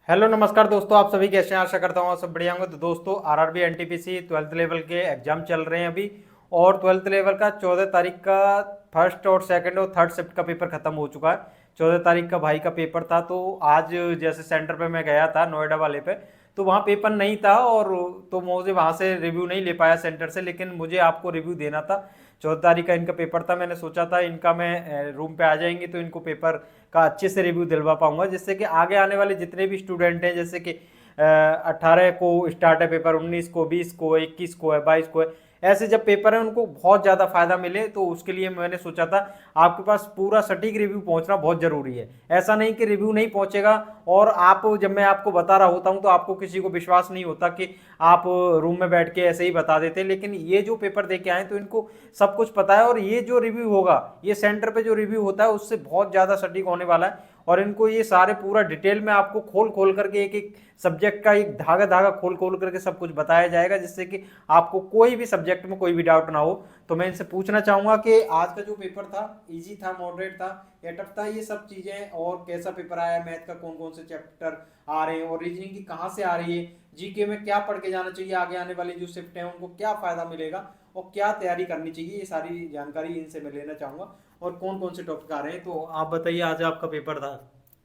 Hello नमस्कार दोस्तों, आप सभी कैसे हैं। आशा करता हूँ आप सब बढ़िया होंगे। तो दोस्तों आरआरबी एनटीपीसी 12th लेवल के एग्जाम चल रहे हैं अभी, और 12th लेवल का 14 तारीख का फर्स्ट और सेकंड और थर्ड शिफ्ट का पेपर खत्म हो चुका है। 14 तारीख का भाई का पेपर था, तो आज जैसे सेंटर पे मैं गया था नोएडा वाले पे, तो वहाँ पेपर नहीं था, और तो मुझे वहाँ से रिव्यू नहीं ले पाया सेंटर से, लेकिन मुझे आपको रिव्यू देना था। 14 तारीख का इनका पेपर था, मैंने सोचा था इनका मैं रूम पे आ जाएंगे तो इनको पेपर का अच्छे से रिव्यू दिलवा पाऊंगा, जिससे कि आगे आने वाले जितने भी स्टूडेंट हैं, जैसे कि 18 को स्टार्ट है पेपर, 19 को, 20 को, 21 को है, 22 को है, ऐसे जब पेपर है उनको बहुत ज़्यादा फायदा मिले, तो उसके लिए मैंने सोचा था आपके पास पूरा सटीक रिव्यू पहुंचना बहुत ज़रूरी है। ऐसा नहीं कि रिव्यू नहीं पहुंचेगा और आप, जब मैं आपको बता रहा होता हूं तो आपको किसी को विश्वास नहीं होता कि आप रूम में बैठ के ऐसे ही बता देते, लेकिन ये जो पेपर दे के आए तो इनको सब कुछ पता है, और ये जो रिव्यू होगा, ये सेंटर पे जो रिव्यू होता है उससे बहुत ज़्यादा सटीक होने वाला है। और इनको ये सारे पूरा डिटेल में आपको खोल खोल करके एक एक सब्जेक्ट का एक धागा धागा खोल खोल करके सब कुछ बताया जाएगा, जिससे कि आपको कोई भी सब्जेक्ट में कोई भी डाउट ना हो। तो मैं इनसे पूछना चाहूंगा कि आज का जो पेपर था, इजी था, मॉडरेट था या टफ था, ये सब चीजें, और कैसा पेपर आया, मैथ का कौन कौन से चैप्टर आ रहे हैं, और रीजनिंग की कहाँ से आ रही है, जीके में क्या पढ़ के जाना चाहिए, आगे आने वाली जो शिफ्ट है उनको क्या फायदा मिलेगा और क्या तैयारी करनी चाहिए, ये सारी जानकारी इनसे मैं लेना चाहूंगा। और कौन कौन से टॉपिक आ रहे हैं, तो आप बताइए। आज आपका पेपर था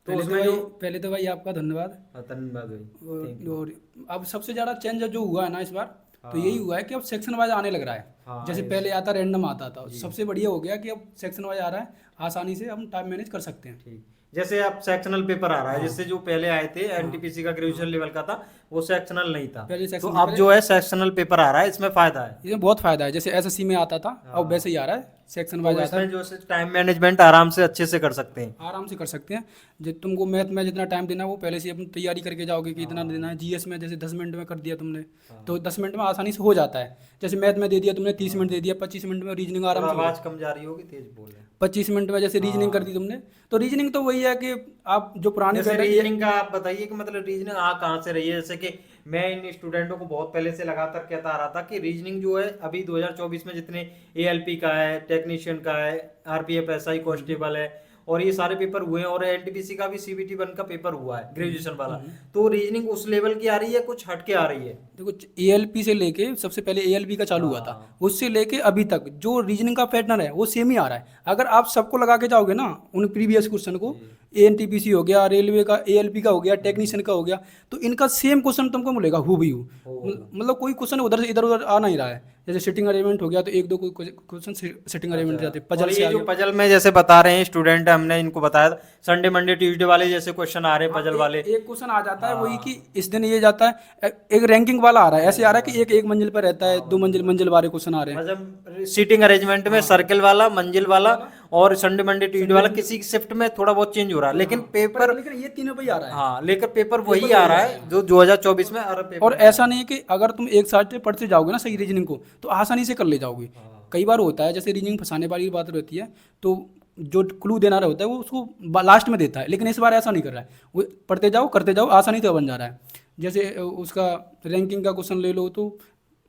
तो पहले तो उसमें भाई जो, पहले तो भाई आपका धन्यवाद। धन्यवाद भाई, थैंक यू। और अब सबसे ज़्यादा चेंज जो हुआ है ना इस बार, तो यही हाँ हुआ है कि अब सेक्शन वाइज आने लग रहा है। हाँ जैसे यस पहले आता रैंडम आता था, जी, सबसे बढ़िया हो गया कि अब सेक्शन वाइज आ रहा है, आसानी से हम टाइम मैनेज कर सकते हैं। ठीक। जैसे अब सेक्शनल पेपर आ रहा है, हाँ जिससे जो पहले आए थे हाँ एनटीपीसी का ग्रेजुएशन हाँ। लेवल का था, वो सेक्शनल नहीं था। पहले तो सेक्शन अब पहले जो है सेक्शनल पेपर आ रहा है, इसमें फायदा है। इसमें बहुत फ़ायदा है। जैसे एसएससी में आता था, अब हाँ, वैसे ही आ रहा है, सेक्शन वाइज तो आता इसमें है। जो है टाइम मैनेजमेंट आराम से अच्छे से कर सकते हैं। आराम से कर सकते हैं। जो तुमको मैथ में जितना टाइम देना है वो पहले से अपन तैयारी करके जाओगे कि इतना देना हाँ है। जीएस में जैसे 10 मिनट में कर दिया तुमने, तो हाँ। 10 मिनट में आसानी से हो जाता है। जैसे मैथ में दे दिया तुमने 30 मिनट दे दिया, 25 मिनट में रीजनिंग आराम थोड़ा से हो आवाज जाती कम जा रही होगी, तेज बोल रहे हैं। 25 मिनट में जैसे रीजनिंग कर दी हाँ, तुमने, तो रीजनिंग तो वही है कि आप जो पुरानी जैसे पहले ये। रीजनिंग का आप बताइए कि मतलब रीजनिंग आ कहाँ से रही है। जैसे कि मैं इन स्टूडेंटों को बहुत पहले से लगातार कहता आ रहा था कि रीजनिंग जो है अभी 2024 में जितने एएलपी का है, टेक्नीशियन का है, आरपीएफ एसआई कांस्टेबल है, और ये सारे पेपर हुए हैं, और एनटीपीसी का भी सीबीटी 1 का पेपर हुआ है ग्रेजुएशन वाला। हम्म। तो रीजनिंग उस लेवल की आ रही है, कुछ हट के आ रही है। देखो, एएलपी से लेके सबसे पहले एएलपी का चालू हुआ था, हाँ उससे लेके अभी तक जो रीजनिंग का पैटर्न है वो सेम ही आ रहा है। अगर आप सबको लगा के जाओगे ना उन प्रीवियस क्वेश्चन को, जी। एएनटीपीसी हो गया, रेलवे का एएलपी का हो गया, टेक्नीशियन का हो गया, तो इनका सेम क्वेश्चन तुमको मिलेगा हु भी हु। ओ मतलब कोई क्वेश्चन उधर से इधर उधर आ नहीं रहा है। जैसे सिटिंग अरेंजमेंट हो गया तो एक दो क्वेश्चन सिटिंग अरेंजमेंट अच्छा। जाते, और पजल से ये आ जो गया। पजल में जैसे बता रहे हैं स्टूडेंट, हमने इनको बताया था संडे मंडे ट्यूसडे वाले जैसे क्वेश्चन आ रहे हैं हाँ, पजल वाले। एक क्वेश्चन आ जाता है वही कि हाँ इस दिन ये जाता है, एक रैंकिंग वाला आ रहा है, ऐसे आ रैंकिंग रहा है कि वाले। एक एक मंजिल पर रहता है, हाँ दो मंजिल मंजिल मंजिल मंजिल, वाले क्वेश्चन आ रहे हैं। मतलब सीटिंग अरेंजमेंट में हाँ, सर्कल वाला, मंजिल वाला, वाला और संडे मंडे ट्यूसडे संडे वाला, मंडे। किसी की शिफ्ट में थोड़ा बहुत चेंज हो रहा है, लेकिन हाँ, पर पेपर, लेकिन ये तीनों पे ही आ रहा है। हाँ लेकर पेपर वही पेपर आ वही रहा आ रहा है, है जो हाँ। 2024 और में अरब और पेपर में ऐसा था। नहीं है कि अगर तुम एक साथ से पढ़ते जाओगे ना सही रीजनिंग को, तो आसानी से कर ले जाओगे। हाँ कई बार होता है जैसे रीजनिंग फंसाने वाली बात रहती है, तो जो क्लू देना रहा होता है वो उसको लास्ट में देता है, लेकिन इस बार ऐसा नहीं कर रहा है। वो पढ़ते जाओ करते जाओ, आसानी से बन जा रहा है। जैसे उसका रैंकिंग का क्वेश्चन ले लो तो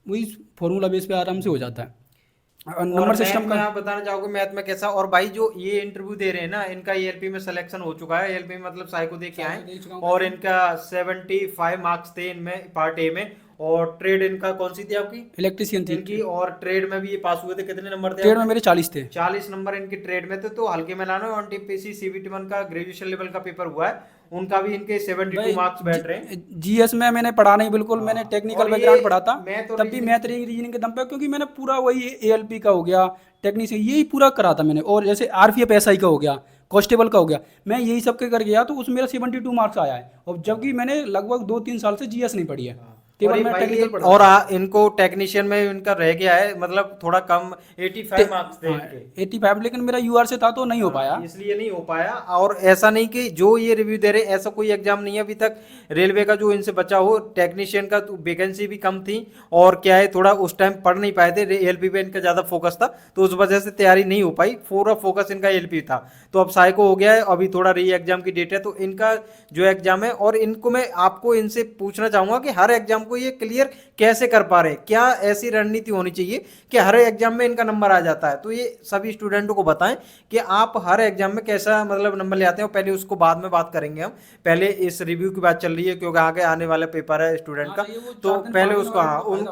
वही फॉर्मूला बेस पे आराम से हो जाता है। और नंबर मैथ सिस्टम में का। आप बताना चाहोगे मैथ में कैसा। और भाई जो ये इंटरव्यू दे रहे हैं ना, इनका एएलपी में सिलेक्शन हो चुका है। एएलपी मतलब साइको दे के साइको आए, दे चुका हूँ और पहले। इनका 75 मार्क्स थे इनमें पार्ट ए में। और ट्रेड इनका कौन सी थी आपकी, इलेक्ट्रीशियन थी। इनकी, और ट्रेड में भी ये पास हुए थे। कितने नंबर थे ट्रेड में आपके। मेरे 40 थे। 40 नंबर इनके ट्रेड में थे, तो हल्के में लाना। और टीपीसी सीबीटी 1 का ग्रेजुएशन लेवल का पेपर हुआ है, उनका भी इनके 72 भाई मार्क्स बैठ रहे हैं। जीएस में मैंने पढ़ा नहीं बिल्कुल, मैंने हाँ टेक्निकल और ये बैकग्राउंड पढ़ा था। मैथ और तब भी रीजनिंग, मैथ रीजनिंग के दम पे, क्योंकि मैंने पूरा वही एएलपी का हो गया, टेक्नीशियन यही पूरा करा था मैंने। और जैसे आरपीएफ एसआई का हो गया, कांस्टेबल का हो गया, मैं यही सब के कर गया, तो उसमें मेरा 72 मार्क्स आया है। और जबकि मैंने लगभग 2-3 साल से जीएस नहीं पढ़ी है, और केवल ये मैं भाई ये, टेक्निकल पढ़ा और था। इनको टेक्नीशियन में इनका रह गया है, मतलब थोड़ा कम, 85 मार्क्स थे हाँ, इनके। 85, लेकिन मेरा यूआर से था तो नहीं हो हाँ पाया। इसलिए नहीं हो पाया। और ऐसा नहीं कि जो ये रिव्यू दे रहे, ऐसा कोई एग्जाम नहीं है अभी तक रेलवे का जो इनसे बचा हो। टेक्नीशियन का तो वैकेंसी भी कम थी, और क्या है थोड़ा उस टाइम पढ़ नहीं पाए थे, एलपी पे इनका ज़्यादा फोकस था, तो उस वजह से तैयारी नहीं हो पाई। पूरा फोकस इनका एलपी था। तो अब साइको हो गया है, अभी थोड़ा री एग्जाम की डेट है, तो इनका जो एग्जाम है, और इनको मैं आपको इनसे पूछना चाहूँगा कि हर एग्जाम को ये क्लियर कैसे कर पा रहे हैं, क्या ऐसी रणनीति होनी चाहिए कि हर एग्जाम में इनका नंबर आ जाता है। तो ये सभी स्टूडेंटों को बताएं कि आप हर एग्जाम में कैसा मतलब नंबर ले आते हैं, और पहले उसको बाद में बात करेंगे हम। पहले इस रिव्यू की बात चल रही है क्योंकि आगे आने वाला पेपर है स्टूडेंट का, तो पहले उसको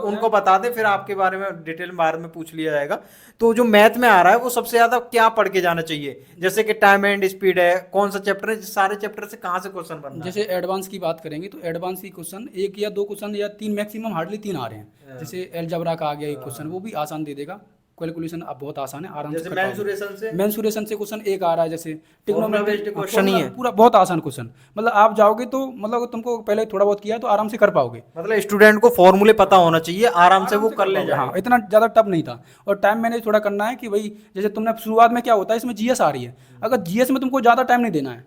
उनको बता दें, फिर आपके बारे में डिटेल बारे में पूछ लिया जाएगा। तो जो मैथ में आ रहा है वो सबसे ज्यादा क्या पढ़ के जाना चाहिए, जैसे कि टाइम एंड स्पीड है, कौन सा चैप्टर है, सारे चैप्टर से कहाँ से क्वेश्चन बनना है। जैसे एडवांस की बात करेंगे तो एडवांस की क्वेश्चन 1 या 2 क्वेश्चन या 3 मैक्सिमम, हार्डली 3 आ रहे हैं। जैसे अलजेब्रा का आ गया एक क्वेश्चन, वो भी आसान दे देगा। कैलकुलेशन अब बहुत आसान है, आराम से जैसे कर पाओगे। मेंसुरेशन से क्वेश्चन एक आ रहा है, जैसे Formula based question ही है। पूरा बहुत आसान क्वेश्चन, मतलब आप जाओगे तो मतलब तुमको पहले थोड़ा बहुत किया तो आराम से कर पाओगे। मतलब स्टूडेंट को फॉर्मूले पता होना चाहिए, आराम से वो कर ले जाए। हाँ, इतना ज़्यादा टफ नहीं था। और टाइम मैनेज थोड़ा करना है कि भाई जैसे तुमने शुरुआत में क्या होता है, इसमें जीएस आ रही है, अगर जीएस में तुमको ज़्यादा टाइम नहीं देना है,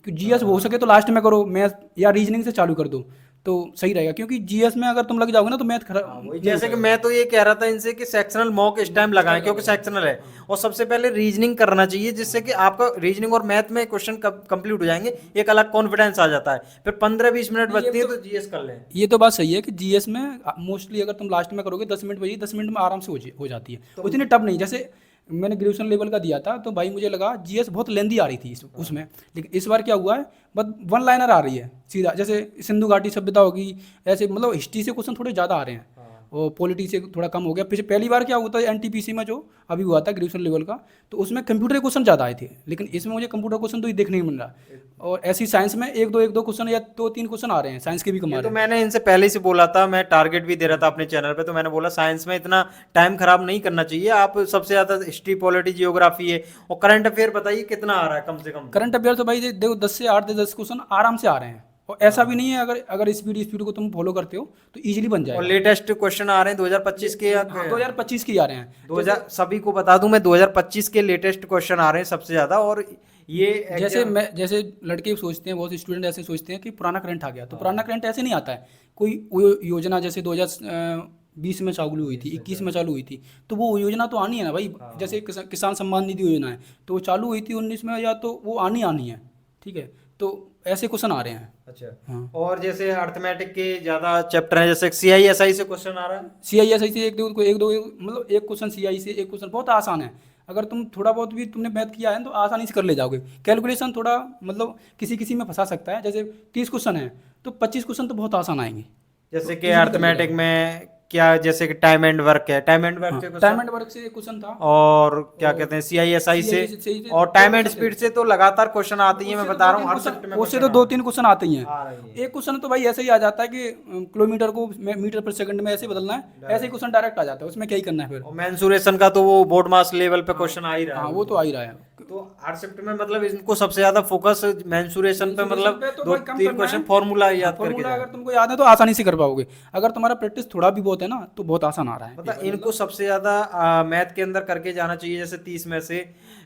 जीएस हो सके तो लास्ट में करो, मैथ या रीजनिंग से चालू कर दो तो सही रहेगा, क्योंकि जीएस में अगर तुम लग जाओगे ना तो मैथ खराब। जैसे कि मैं तो ये कह रहा था इनसे कि सेक्शनल मॉक इस टाइम लगाएं क्योंकि सेक्शनल है, और सबसे पहले रीजनिंग करना चाहिए, जिससे कि आपका रीजनिंग और मैथ में क्वेश्चन कंप्लीट हो जाएंगे, एक अलग कॉन्फिडेंस आ जाता है। फिर 15-20 मिनट बचती है तो जीएस कर लें। ये तो बात सही है कि जीएस में मोस्टली अगर तुम लास्ट में करोगे 10 मिनट बची, 10 मिनट में आराम से हो जाती है, तो इतनी टफ नहीं। जैसे मैंने ग्रेजुएशन लेवल का दिया था तो भाई मुझे लगा जीएस बहुत लेंदी आ रही थी उसमें, लेकिन इस बार क्या हुआ है, बस वन लाइनर आ रही है सीधा, जैसे सिंधु घाटी सभ्यता होगी, ऐसे मतलब हिस्ट्री से क्वेश्चन थोड़े ज़्यादा आ रहे हैं, और पॉलिटी से थोड़ा कम हो गया। पहली बार क्या होता है एनटीपीसी में जो अभी हुआ था ग्रेजुएशन लेवल का, तो उसमें कंप्यूटर क्वेश्चन ज़्यादा आए थे, लेकिन इसमें मुझे कंप्यूटर क्वेश्चन तो ही देखने नहीं मिल रहा। और ऐसी साइंस में एक दो क्वेश्चन या 2-3 क्वेश्चन आ रहे हैं, साइंस के भी कम आ ये रहे तो मैंने इनसे पहले से बोला था, मैं टारगेट भी दे रहा था अपने चैनल पे, तो मैंने बोला साइंस में इतना टाइम खराब नहीं करना चाहिए, आप सबसे ज्यादा हिस्ट्री, पॉलिटी, जियोग्राफी है, और करंट अफेयर बताइए कितना आ रहा है कम से कम। करंट अफेयर तो भाई देखो 10 से 8 10 क्वेश्चन आराम से आ रहे हैं, और ऐसा भी नहीं है, अगर स्पीड को तुम फॉलो करते हो तो इजीली बन और जाएगा। लेटेस्ट क्वेश्चन आ रहे हैं 2025 के या 2025 के ही आ रहे हैं। 2000, सभी को बता दूं मैं 2025 के लेटेस्ट क्वेश्चन आ रहे हैं सबसे ज्यादा। और ये जैसे लड़के सोचते हैं, बहुत स्टूडेंट ऐसे सोचते हैं कि पुराना करंट आ गया, तो पुराना करंट ऐसे नहीं आता है। कोई योजना जैसे 2020 में चालू हुई थी, 21 में चालू हुई थी, तो वो योजना तो आनी है ना भाई। जैसे किसान सम्मान निधि योजना है, तो वो चालू हुई थी 19 में, या तो वो आनी है, ठीक है। तो ऐसे क्वेश्चन आ रहे हैं। अच्छा। हाँ। और जैसे अर्थमेटिक के ज्यादा चैप्टर हैं, जैसे सीआईएसआई से क्वेश्चन आ रहा है, सीआईएसआई से एक दो मतलब एक क्वेश्चन सीआई से, एक क्वेश्चन बहुत आसान है। अगर तुम थोड़ा बहुत भी तुमने मैथ किया है तो आसानी से कर ले जाओगे। कैलकुलेशन थोड़ा मतलब किसी में फंसा सकता है, जैसे 30 क्वेश्चन है तो 25 क्वेश्चन तो बहुत आसान आएंगे। जैसे कि अर्थमेटिक में क्या, जैसे कि टाइम एंड वर्क है, टाइम एंड वर्क के टाइम एंड वर्क से एक क्वेश्चन था, और क्या कहते हैं सीआईएसआई से, और टाइम एंड स्पीड से तो लगातार क्वेश्चन आती है, मैं बता रहा हूँ हर शिफ्ट में उससे तो 2-3 क्वेश्चन आते ही हैं। आ रही है। एक क्वेश्चन तो भाई ऐसे ही आ जाता है कि किलोमीटर को मीटर पर सेकंड में ऐसे बदलना है, ऐसे ही क्वेश्चन डायरेक्ट आ जाता है, उसमें क्या ही करना है फिर। और मेंसुरेशन का तो वो बोर्ड मास लेवल पे क्वेश्चन आ ही रहा है। हाँ, वो तो आ ही रहा है। तो हर शिफ्ट में मतलब इनको सबसे ज्यादा फोकस मेंसुरेशन पे, मतलब तो 2-3 क्वेश्चन फॉर्मूला याद करके फॉर्मूला जाए। अगर तुमको याद है तो आसानी से कर पाओगे, अगर तुम्हारा प्रैक्टिस थोड़ा भी बहुत है ना तो बहुत आसान आ रहा है। मतलब इनको सबसे ज्यादा मैथ के अंदर करके जाना चाहिए, जैसे 30 में से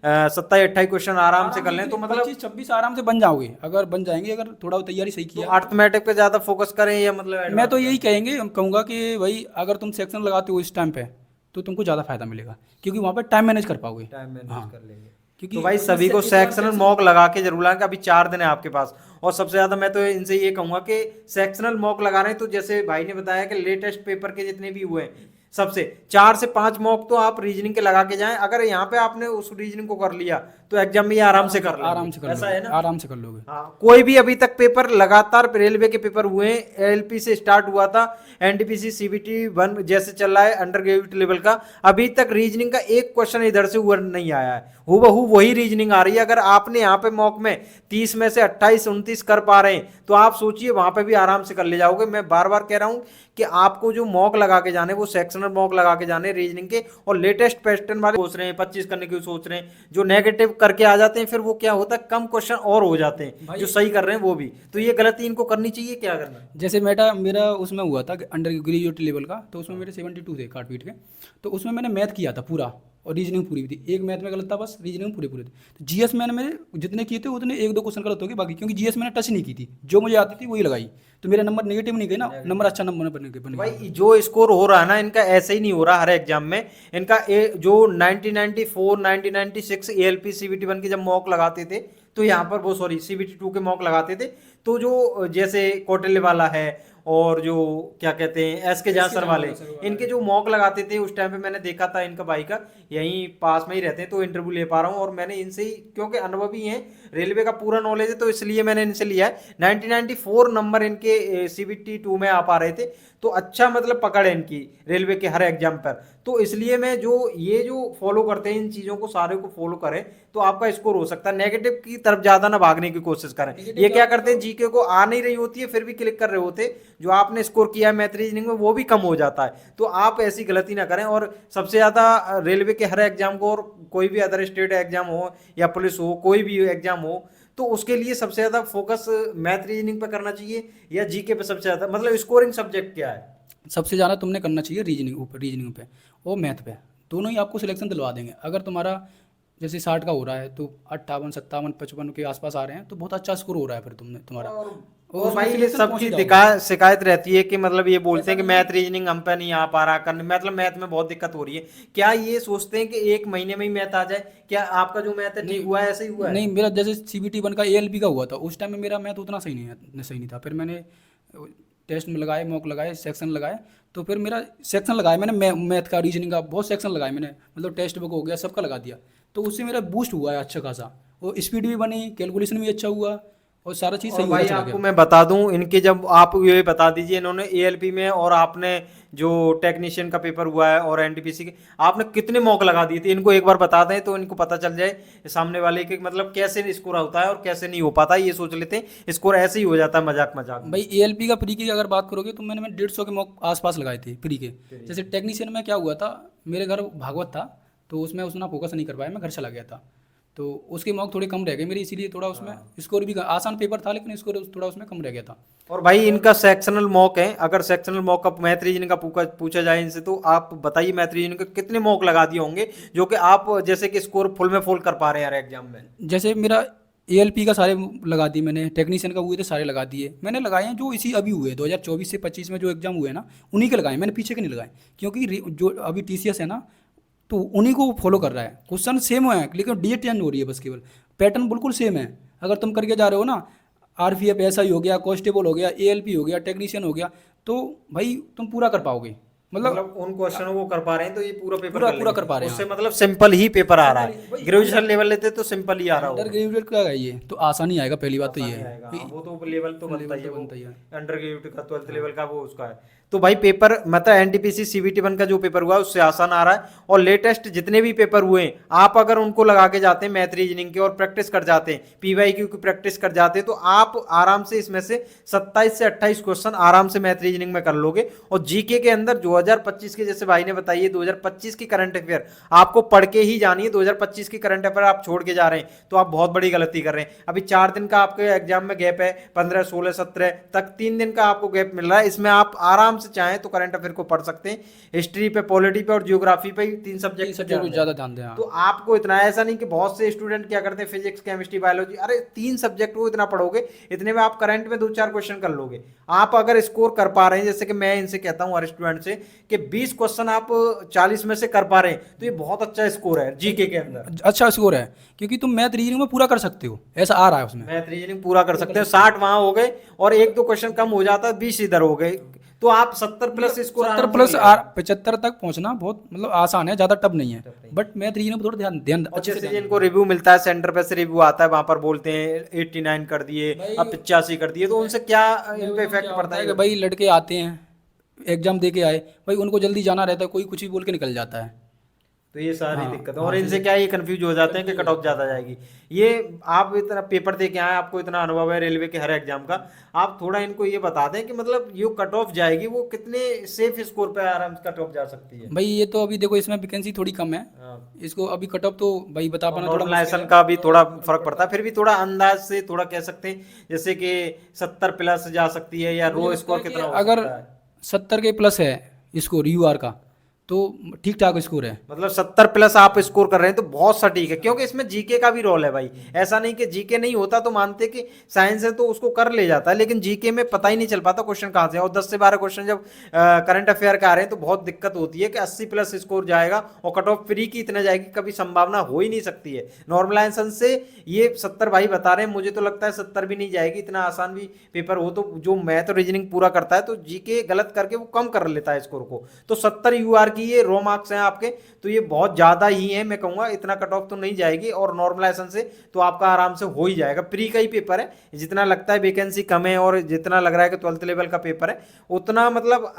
27-28 क्वेश्चन आराम से कर लें तो मतलब 25-26 आराम से बन जाओगे, अगर बन जाएंगे, अगर थोड़ा तैयारी सही तो किया। अर्थमेटिक पे ज्यादा फोकस करें या मतलब मैं तो यही कहूँगा कि भाई अगर तुम सेक्शन लगाते हो इस टाइम पे तो तुमको ज़्यादा फायदा मिलेगा, क्योंकि वहाँ पे टाइम मैनेज कर पाओगे। टाइम मैनेज कर लेंगे। क्योंकि तो भाई सभी को सेक्शनल मॉक लगा के जरूर लाएं, अभी 4 दिन है आपके पास। और सबसे ज्यादा मैं तो इनसे ये कहूंगा कि सेक्शनल मॉक लगा रहे हैं, तो जैसे भाई ने बताया कि लेटेस्ट पेपर के जितने भी हुए हैं सबसे 4 से 5 मॉक तो आप रीजनिंग के लगा के जाएं। अगर यहाँ पे आपने उस रीजनिंग को कर लिया तो एग्जाम में आराम से कर लेंगे। ऐसा है ना, आराम से कर लोगे। हाँ, कोई भी अभी तक पेपर लगातार रेलवे के पेपर हुए हैं, एलपी से स्टार्ट हुआ था, एनटीपीसी सीबीटी 1 जैसे चल रहा है अंडर ग्रेजुएट लेवल का, अभी तक रीजनिंग का एक क्वेश्चन इधर से हुआ नहीं आया है, हूबहू वही रीजनिंग आ रही है। अगर आपने यहाँ पे मॉक में 30 में से 28-29 कर पा रहे हैं तो आप सोचिए वहां पे भी आराम से कर ले जाओगे। मैं बार बार कह रहा हूं कि आपको जो मॉक लगा के जाने वो सेक्शनल मॉक लगा के जाने रीजनिंग के, और लेटेस्ट पैटर्न वाले सोच रहे हैं 25 करने की सोच रहे हैं, जो नेगेटिव करके आ जाते हैं फिर वो क्या होता है कम क्वेश्चन और हो जाते हैं, जो सही कर रहे हैं वो भी। तो ये गलती इनको करनी चाहिए, क्या करना है? जैसे मेरा उसमें हुआ था अंडर ग्रेजुएट लेवल का, तो उसमें मेरे 72 थे काट पीट के, तो उसमें मैंने मैथ किया था पूरा, और रीजनिंग पूरी हुई थी। एक मैथ में गलत था बस, रीजनिंग पूरे थे। तो जीएस मैंने मेरे जितने किए थे उतने 1-2 क्वेश्चन गलत हो गए बाकी, क्योंकि जीएस मैंने टच नहीं की थी, जो मुझे आती थी वही लगाई, तो मेरे नंबर नेगेटिव नहीं गए ना, नंबर अच्छा नंबर बन गए। भाई जो स्कोर हो रहा है ना इनका ऐसे ही नहीं हो रहा हर एग्जाम में। इनका जो 1994 1996 एएलपी सीबीटी 1 की जब मॉक लगाते थे तो यहाँ पर वो सीबीटी 2 के मॉक लगाते थे, तो जो जैसे कौटिल्य वाला है और जो क्या कहते हैं एस के जासर वाले, इनके जो मॉक लगाते थे उस टाइम पे मैंने देखा था इनका भाई का, यहीं पास में ही रहते हैं तो इंटरव्यू ले पा रहा हूँ। और मैंने इनसे ही, क्योंकि अनुभवी हैं, रेलवे का पूरा नॉलेज है, तो इसलिए मैंने इनसे लिया है। 1994 नंबर इनके CBT 2 में आ पा रहे थे, तो अच्छा मतलब पकड़ है इनकी रेलवे के हर एग्जाम पर। तो इसलिए मैं जो फॉलो करते हैं इन चीज़ों को सारे को फॉलो करें तो आपका स्कोर हो सकता है। नेगेटिव की तरफ ज़्यादा ना भागने की कोशिश करें। ये क्या करते हैं, जीके को आ नहीं रही होती है फिर भी क्लिक कर रहे होते, जो आपने स्कोर किया है मैथ रीजनिंग में वो भी कम हो जाता है। तो आप ऐसी गलती ना करें। और सबसे ज़्यादा रेलवे के हर एग्जाम को, और कोई भी अदर स्टेट एग्जाम हो या पुलिस हो, कोई भी एग्जाम हो, तो उसके लिए सबसे ज़्यादा फोकस मैथ रीजनिंग पे करना चाहिए या जीके पे सबसे ज़्यादा, मतलब स्कोरिंग सब्जेक्ट क्या है? सबसे ज़्यादा तुमने करना चाहिए रीजनिंग पे और मैथ पे, दोनों ही आपको सिलेक्शन दिलवा देंगे। अगर तुम्हारा जैसे 60 का हो रहा है तो 58, 57, 55 के आसपास आ रहे हैं तो बहुत अच्छा स्कोर हो रहा है फिर तुम्हारा। और उसमें भाई ये selection पहुंच ही सबकी जाओगे। शिकायत रहती है कि मतलब ये बोलते हैं कि मैथ रीजनिंग हम पे नहीं आ पा रहा, करने मतलब मैथ में बहुत दिक्कत हो रही है। क्या ये सोचते हैं कि एक महीने में ही मैथ आ जाए? क्या आपका जो मैथ है ठीक हुआ है, ऐसे ही हुआ है? नहीं, मेरा जैसे CBT 1 का ALP का हुआ था उस टाइम में मेरा मैथ उतना सही नहीं था। फिर मैंने टेस्ट में लगाए, मॉक लगाए, सेक्शन लगाए, तो फिर मेरा सेक्शन लगाया मैंने मैथ का, रीजनिंग का बहुत सेक्शन लगाए मैंने, मतलब टेस्ट बुक हो गया सबका लगा दिया। तो उससे मेरा बूस्ट हुआ है अच्छा खासा, और स्पीड भी बनी, कैलकुलेशन भी अच्छा हुआ और सारा चीज़ और सही होता भाई चला आपको गया। मैं बता दूं, इनके जब आप ये बता दीजिए, इन्होंने ALP में और आपने जो टेक्नीशियन का पेपर हुआ है और NTPC के, आपने कितने मॉक लगा दिए थे, इनको एक बार बता दें तो इनको पता चल जाए सामने वाले के मतलब कैसे स्कोर होता है और कैसे नहीं हो पाता। ये सोच लेते हैं स्कोर ऐसे ही हो जाता है मजाक मजाक में। भाई ALP का प्री की अगर बात करोगे तो मैंने 150 के मॉक आसपास लगाए थे प्री के। जैसे टेक्नीशियन में क्या हुआ था, मेरे घर भागवत था तो उसमें उतना फोकस नहीं कर पाया, मैं घर चला गया था, तो उसके मॉक थोड़े कम रह गए मेरे, इसीलिए थोड़ा उसमें स्कोर भी आसान पेपर था लेकिन स्कोर थोड़ा उसमें कम रह गया था। और भाई इनका सेक्शनल मॉक है, अगर सेक्शनल मॉक का मैथ रीजनिंग का पूछा जाए इनसे, तो आप बताइए मैथ रीजनिंग के कितने मॉक लगा दिए होंगे जो कि आप जैसे कि स्कोर फुल में फुल कर पा रहे हैं यार एग्जाम में? जैसे मेरा ALP का सारे लगा दिए मैंने, टेक्नीशियन का हुए थे सारे लगा दिए मैंने, लगाए हैं जो इसी अभी हुए 2024 से 25 में जो एग्जाम हुए ना उन्हीं के लगाए, मैंने पीछे के नहीं लगाए। क्योंकि जो अभी TCS है ना तो उन्हीं को फॉलो कर रहा है, क्वेश्चन सेम है लेकिन डेट चेंज हो रही है बस, केवल पैटर्न बिल्कुल सेम है। अगर तुम करके जा रहे हो ना, RPF ऐसा ही हो गया, कांस्टेबल हो गया, ALP हो गया, टेक्नीशियन हो गया, तो भाई तुम पूरा कर पाओगे, मतलब उन क्वेश्चनों को कर पा रहे हैं तो ये पूरा पेपर पूरा कर पूरा लेंगे। कर पा रहे हैं। उससे मतलब सिंपल ही पेपर आ रहा सिंपल ही है। ग्रेजुएशन लेवल लेते तो सिंपल ही आ रहा अंडर होगा। ग्रेजुएट का है ये तो आसान ही आएगा, पहली बात तो ये आसानी है आएगा, हाँ, वो तो लेवल तो बनता लेवल ही है, तो वो बनता ही है। अंडर ग्रेजुएट का 12th लेवल का वो उसका है। तो भाई पेपर मतलब NTPC CBT 1 का जो पेपर हुआ है उससे आसान आ रहा है। और लेटेस्ट जितने भी पेपर हुए हैं आप अगर उनको लगा के जाते हैं मैथ रीजनिंग के और प्रैक्टिस कर जाते हैं, PYQ की प्रैक्टिस कर जाते हैं, तो आप आराम से इसमें से 27 से 28 क्वेश्चन आराम से मैथ रीजनिंग में कर लोगे। और जीके के अंदर 2025 के, जैसे भाई ने बताइए 2025 की करंट अफेयर आपको पढ़ के ही जानी है। 2025 की करंट अफेयर आप छोड़ के जा रहे हैं तो आप बहुत बड़ी गलती कर रहे हैं। अभी 4 दिन का आपके एग्जाम में गैप है, 15, 16, 17 तक 3 दिन का आपको गैप मिल रहा है। इसमें आप आराम से चाहें तो करंट अफेयर को पढ़ सकते हैं। हिस्ट्री पे, पॉलिटी पे और जियोग्राफी पे, 3 सब्जेक्ट सब्जेक्ट को ज़्यादा ध्यान दें। हाँ। तो आपको इतना, ऐसा नहीं कि बहुत से स्टूडेंट क्या करते हैं फिजिक्स, केमिस्ट्री, बायोलॉजी, अरे 3 सब्जेक्ट को इतना पढ़ोगे, इतने में आप करंट में 2-4 क्वेश्चन कर लोगे। आप अगर स्कोर कर पा रहे हैं, जैसे कि मैं इनसे कहता हूं हर स्टूडेंट से कि 20 क्वेश्चन आप 40 में से कर पा रहे हैं तो ये बहुत अच्छा स्कोर है जीके के अंदर। अच्छा स्कोर है क्योंकि तुम मैथ रीजनिंग में पूरा कर सकते हो, ऐसा आ रहा है उसमें। मैथ रीजनिंग पूरा कर सकते हैं, 60 वहां हो गए और 1-2 क्वेश्चन कम हो जाता है, 20 इधर हो गए, तो आप 70 प्लस स्कोर 70 प्लस 75 तक पहुंचना बहुत मतलब आसान है, ज़्यादा टफ नहीं है। बट मैथ रीजनिंग पर थोड़ा ध्यान ध्यान और अच्छे से जैसे ध्यान जिनको रिव्यू मिलता है, सेंटर पे से रिव्यू आता है, वहां पर बोलते हैं 89 कर दिए, अब 85 कर दिए, तो उनसे क्या इन पे इफेक्ट पड़ता है? कि भाई लड़के आते हैं एग्जाम दे के आए, भाई उनको जल्दी जाना रहता है, कोई कुछ भी बोल के निकल जाता है। तो ये सारी हाँ, दिक्कत है हाँ, और इनसे क्या ये कंफ्यूज हो जाते हैं कि कट ऑफ ज्यादा जाएगी। ये आप इतना पेपर दे के आए, आपको इतना अनुभव है रेलवे के हर एग्जाम का, आप थोड़ा इनको ये बता दें कि मतलब ये कट ऑफ जाएगी वो कितने सेफ स्कोर पे आराम से कट ऑफ जा सकती है। भाई ये तो अभी देखो इसमें वैकेंसी थोड़ी कम है, इसको अभी कट ऑफ तो भाई बता पाना थोड़ा मुश्किल नॉर्मलाइजेशन है। का भी थोड़ा फर्क पड़ता है, फिर भी थोड़ा अंदाज से थोड़ा कह सकते हैं जैसे कि 70 प्लस जा सकती है, या रो स्कोर कितना हो अगर सकता है? 70 के प्लस है स्कोर UR का तो ठीक ठाक स्कोर है। मतलब 70 प्लस आप स्कोर कर रहे हैं तो बहुत सटीक है, क्योंकि इसमें जीके का भी रोल है भाई। ऐसा नहीं कि जीके नहीं होता तो मानते कि साइंस है तो उसको कर ले जाता है, लेकिन जीके में पता ही नहीं चल पाता क्वेश्चन कहाँ से है। और 10 से 12 क्वेश्चन जब करंट अफेयर का आ रहे हैं तो बहुत दिक्कत होती है कि 80 प्लस स्कोर जाएगा और कट ऑफ फ्री की इतना जाएगी, कभी संभावना हो ही नहीं सकती है। नॉर्मलाइजेशन से ये 70 भाई बता रहे हैं, मुझे तो लगता है 70 भी नहीं जाएगी, इतना आसान भी पेपर हो तो जो मैथ और रीजनिंग पूरा करता है तो जीके गलत करके वो कम कर लेता है स्कोर को। तो 70 यूआर की ये रो मार्क्स हैं आपके, तो ये बहुत ज़्यादा ही है, मैं कहूँगा इतना कट ऑफ तो नहीं जाएगी। और नॉर्मलाइजेशन से तो आपका आराम से हो ही जाएगा। प्री का ही पेपर है, जितना लगता है वैकेंसी कम है और जितना लग रहा है कि 12th लेवल का पेपर है उतना मतलब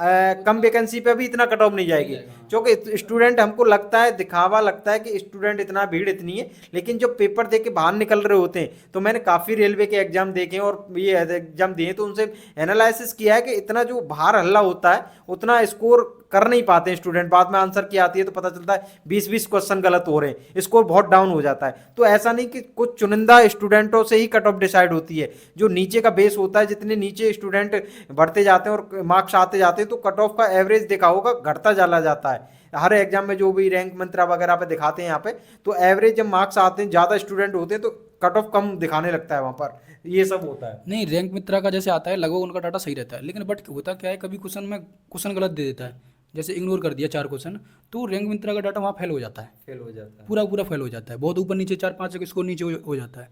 कम वैकेंसी पे भी इतना कट ऑफ नहीं जाएगी। क्योंकि स्टूडेंट हमको लगता है, दिखावा लगता है कि स्टूडेंट इतना भीड़ इतनी है, लेकिन जब पेपर दे के बाहर निकल रहे होते हैं तो मैंने काफ़ी रेलवे के एग्जाम देखे और ये एग्जाम दिए तो उनसे एनालिसिस किया है कि इतना जो बाहर हल्ला होता है उतना स्कोर कर नहीं पाते हैं स्टूडेंट। बाद में आंसर की आती है तो पता चलता है 20-20 क्वेश्चन गलत हो रहे हैं, स्कोर बहुत डाउन हो जाता है। तो ऐसा नहीं कि कुछ चुनिंदा स्टूडेंटों से ही कट ऑफ डिसाइड होती है, जो नीचे का बेस होता है, जितने नीचे स्टूडेंट बढ़ते जाते हैं और मार्क्स आते जाते हैं तो कट ऑफ का एवरेज देखा होगा घटता चला जाता है। हर एग्जाम में जो भी रैंक मंत्रा वगैरह पे दिखाते हैं यहाँ पे, तो एवरेज जब मार्क्स आते हैं, ज़्यादा स्टूडेंट होते हैं तो कट ऑफ कम दिखाने लगता है वहाँ पर, ये सब होता है। नहीं, रैंक मित्रा का जैसे आता है लगभग उनका डाटा सही रहता है, लेकिन बट होता क्या है कभी क्वेश्चन गलत दे देता है, जैसे इग्नोर कर दिया 4 क्वेश्चन, तो रैंक मित्रा का डाटा वहाँ फेल हो जाता है, फेल हो जाता है। पूरा पूरा फेल हो जाता है, बहुत ऊपर नीचे 4-5 स्कोर नीचे हो जाता है।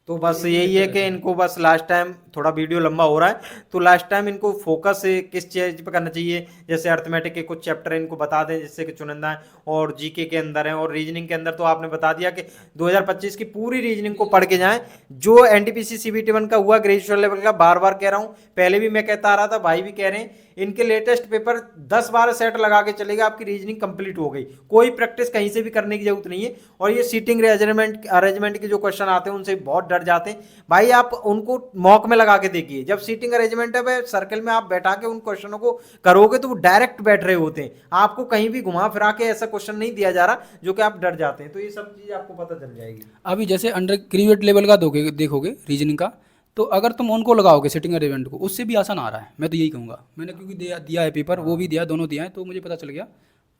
तो बस यही है कि इनको बस लास्ट टाइम, थोड़ा वीडियो लंबा हो रहा है तो लास्ट टाइम इनको फोकस किस चीज़ पे करना चाहिए, जैसे अर्थमेटिक के कुछ चैप्टर इनको बता दें जिससे कि चुनिंदा है, और जीके के अंदर है और रीजनिंग के अंदर तो आपने बता दिया कि 2025 की पूरी रीजनिंग को पढ़ के जाएं। जो एनटीपीसी सीबीटी 1 का हुआ ग्रेजुएशन लेवल का, बार बार कह रहा हूँ, पहले भी मैं कहता आ रहा था, भाई भी कह रहे हैं, इनके लेटेस्ट पेपर 10-12 सेट लगा के चलेगा, आपकी रीजनिंग कंप्लीट हो गई, कोई प्रैक्टिस कहीं से भी करने की जरूरत नहीं है। और ये सीटिंग अरेंजमेंट के जो क्वेश्चन आते हैं उनसे बहुत डर जाते हैं भाई, आप उनको मॉक में लगा के देखिए। जब सीटिंग अरेंजमेंट है सर्कल में आप बैठा के उन क्वेश्चनों को करोगे तो वो डायरेक्ट बैठ रहे होते हैं, आपको कहीं भी घुमा फिरा के ऐसा क्वेश्चन नहीं दिया जा रहा जो कि आप डर जाते हैं। तो ये सब चीज़ आपको पता चल जाएगी। अभी जैसे अंडर ग्रेजुएट लेवल का देखोगे रीजनिंग का, तो अगर तुम उनको लगाओगे सेटिंग अरेंजमेंट को, उससे भी आसान आ रहा है, मैं तो यही कहूँगा। मैंने क्योंकि दिया है पेपर, वो भी दिया, दोनों दिया है, तो मुझे पता चल गया।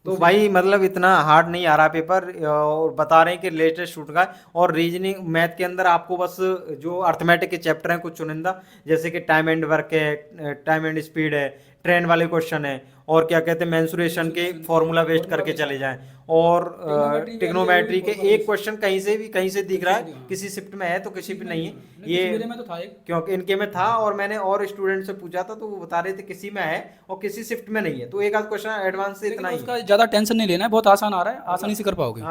तो भाई मतलब इतना हार्ड नहीं आ रहा पेपर, और बता रहे हैं कि लेटेस्ट शूट का है। और रीजनिंग मैथ के अंदर आपको बस जो अर्थमेटिक के चैप्टर हैं कुछ चुनिंदा, जैसे कि टाइम एंड वर्क है, टाइम एंड स्पीड है, ट्रेन वाले क्वेश्चन है, और क्या कहते हैं मेंसुरेशन के फॉर्मूला वेस्ट करके चले जाएं, और टिग्नोमेट्री के एक क्वेश्चन कहीं से दिख रहा है, किसी शिफ्ट में है तो किसी पे नहीं है, ये मेरे में तो था एक। क्योंकि इनके में था और मैंने और स्टूडेंट से पूछा था तो वो बता रहे थे किसी में है और किसी शिफ्ट में नहीं है। तो एक आध क्वेश्चन एडवांस से इतना ही उसका ज़्यादा टेंशन नहीं लेना है, बहुत आसान आ रहा है, आसानी से कर पाओगे।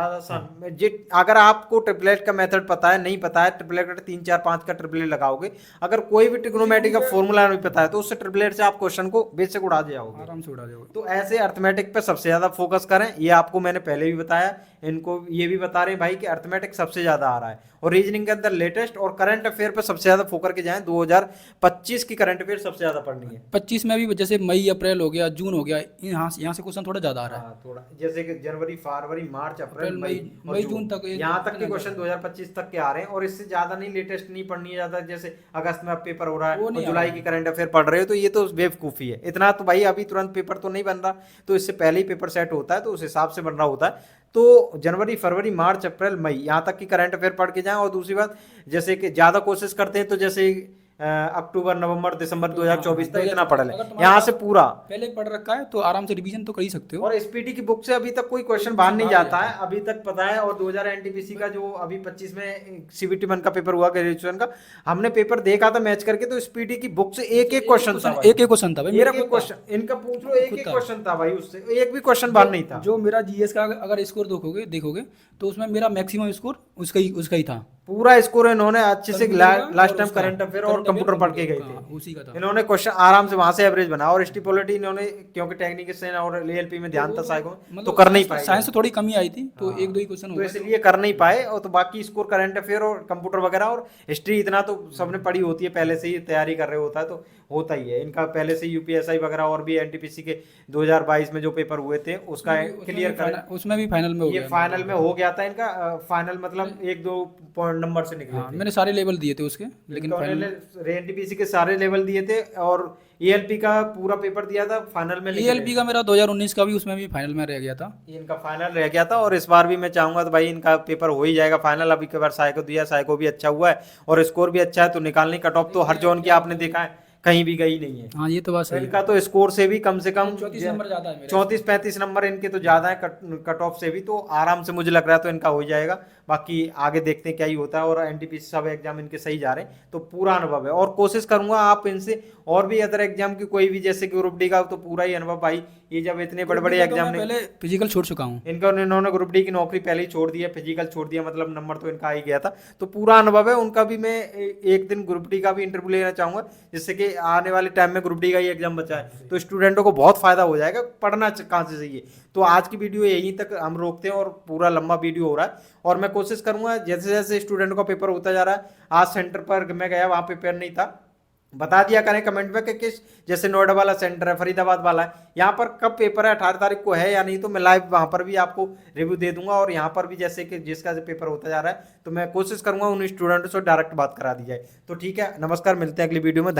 अगर आपको ट्रिपलेट का मेथड पता है, नहीं पता है, ट्रिपलेट का 3-4-5 का ट्रिपलेट लगाओगे, अगर कोई भी ट्रिग्नोमेट्री का फॉर्मूला नहीं पता है तो उससे ट्रिपलेट से आप क्वेश्चन को बेसिक उड़ा जाओगे, आराम से उड़ा जाओगे। तो ऐसे अर्थमेटिक पे सबसे ज्यादा फोकस करें। ये आपको मैंने पहले भी बताया, इनको ये भी बता रहे हैं भाई कि अर्थमेटिक सबसे ज्यादा आ रहा है, और रीजनिंग के अंदर लेटेस्ट और करंट अफेयर पे सबसे ज्यादा फोकस के जाएं। 2025 की करंट अफेयर सबसे ज्यादा पढ़नी है। 25 में भी जैसे मई अप्रैल हो गया, जून हो गया, यहाँ से क्वेश्चन थोड़ा ज़्यादा आ रहा है। हाँ, थोड़ा जैसे कि जनवरी, फरवरी, मार्च, अप्रैल, मई, जून तक यहाँ तक के क्वेश्चन 2025 तक के आ रहे हैं, और इससे ज्यादा नहीं, लेटेस्ट नहीं पढ़नी है ज्यादा। जैसे अगस्त में अब पेपर हो रहा है और जुलाई की करंट अफेयर पढ़ रहे हो तो ये तो बेवकूफ़ी है। इतना तो भाई अभी तुरंत पेपर तो नहीं बन रहा, तो इससे पहले ही पेपर सेट होता है, तो उस हिसाब से बन रहा होता है। तो जनवरी, फरवरी, मार्च, अप्रैल, मई, यहाँ तक की करंट अफेयर पढ़ के जाएं। और दूसरी बात, जैसे कि ज़्यादा कोशिश करते हैं तो जैसे अक्टूबर, नवंबर, दिसंबर 2024 तक इतना पढ़ लें, यहाँ से पूरा पहले पढ़ रखा है तो आराम से रिवीजन तो कर ही सकते हो। और एसपीटी की बुक से अभी तक कोई क्वेश्चन बाहर नहीं जाता है, अभी तक पता है। और 2000 एनटीपीसी का जो अभी 25 में सीबीटी 1 का पेपर हुआ ग्रेजुएशन का, हमने पेपर देखा था मैच करके, तो एसपीटी की बुक से एक क्वेश्चन था, एक क्वेश्चन था भाई, मेरा क्वेश्चन इनका पूछ लो, एक क्वेश्चन था भाई, उससे एक भी क्वेश्चन बाहर नहीं था। जो मेरा जीएस का अगर स्कोर देखोगे तो उसमें मेरा मैक्सिमम स्कोर उसका ही था, पूरा स्कोर इन्होंने अच्छे से लास्ट टाइम करंट अफेयर और कंप्यूटर पढ़ के गए थे, उसी का था। इन्होंने क्वेश्चन आराम से वहां से एवरेज बना। और स्टिपोलिटी इन्होंने क्योंकि टेक्निकल और एएलपी में ध्यान था साइको, तो कर नहीं पाए, साइंस से थोड़ी कमी आई थी तो एक दो ही क्वेश्चन तो इसलिए कर नहीं पाए। और तो बाकी स्कोर करंट अफेयर और कंप्यूटर वगैरह और हिस्ट्री इतना तो सबने पढ़ी होती है, पहले से ही तैयारी कर रहे होता है, तो होता ही है इनका, पहले से यूपीएसआई वगैरह और भी एनटीपीसी के 2022 में जो पेपर हुए थे उसका क्लियर करें। उसमें भी फाइनल में हो ये गया। फाइनल में हो गया था इनका, फाइनल मतलब 1-2 पॉइंट नंबर से निकले हाँ, थे। मैंने सारे लेवल दिए थे उसके, लेकिन इनका फाइनल उन्होंने एनटीपीसी के सारे लेवल दिए थे और ईएलपी का पूरा पेपर दिया था, फाइनल में निकले। ईएलपी का मेरा 2019 का भी उसमें भी फाइनल में रह गया था। इनका फाइनल रह गया था और इस बार भी मैं चाहूंगा तो भाई इनका पेपर हो ही जाएगा फाइनल। अभी के बार साइको दिया, साइको भी अच्छा हुआ है और स्कोर भी अच्छा है, तो निकालनी कट ऑफ तो हर जोन की आपने देखा है कहीं भी गई नहीं है। हाँ, ये तो बात तो सही है। इनका तो स्कोर से भी कम से कम 34 नंबर ज़्यादा है मेरा। 34-35 नंबर इनके तो ज्यादा है कट ऑफ से भी, तो आराम से मुझे लग रहा है तो इनका हो जाएगा। बाकी आगे देखते हैं क्या ही होता है। और एनटीपीसी सब एग्जाम इनके सही जा रहे हैं तो पूरा अनुभव है और कोशिश करूंगा आप इनसे और भी अदर एग्जाम की कोई भी, जैसे कि ग्रुप डी का तो पूरा ही अनुभव भाई, ये जब इतने बड़े बड़े एग्जाम मैं पहले फिजिकल छोड़ चुका हूँ। इन्होंने ग्रुप डी की नौकरी पहले ही छोड़ दी है, फिजिकल छोड़ दिया, मतलब नंबर तो इनका आ ही गया था, तो पूरा अनुभव है उनका भी। मैं एक दिन ग्रुप डी का भी इंटरव्यू लेना चाहूंगा, जिससे कि आने वाले टाइम में ग्रुप डी का ही एग्जाम बचा है तो स्टूडेंटों को बहुत फायदा हो जाएगा। पढ़ना कहाँ से चाहिए। तो आज की वीडियो यहीं तक हम रोकते हैं और पूरा लंबा वीडियो हो रहा है और मैं कोशिश करूंगा जैसे जैसे स्टूडेंट का पेपर होता जा रहा है। आज सेंटर पर मैं गया, वहाँ पेपर नहीं था, बता दिया करें कमेंट में कि किस, जैसे नोएडा वाला सेंटर है, फरीदाबाद वाला है, यहाँ पर कब पेपर है, 18 तारीख को है या नहीं, तो मैं लाइव वहाँ पर भी आपको रिव्यू दे दूंगा। और यहाँ पर भी जैसे कि जिसका पेपर होता जा रहा है तो मैं कोशिश करूंगा उन स्टूडेंट्स से डायरेक्ट बात करा दी जाए। तो ठीक है, नमस्कार, मिलते हैं अगली वीडियो में।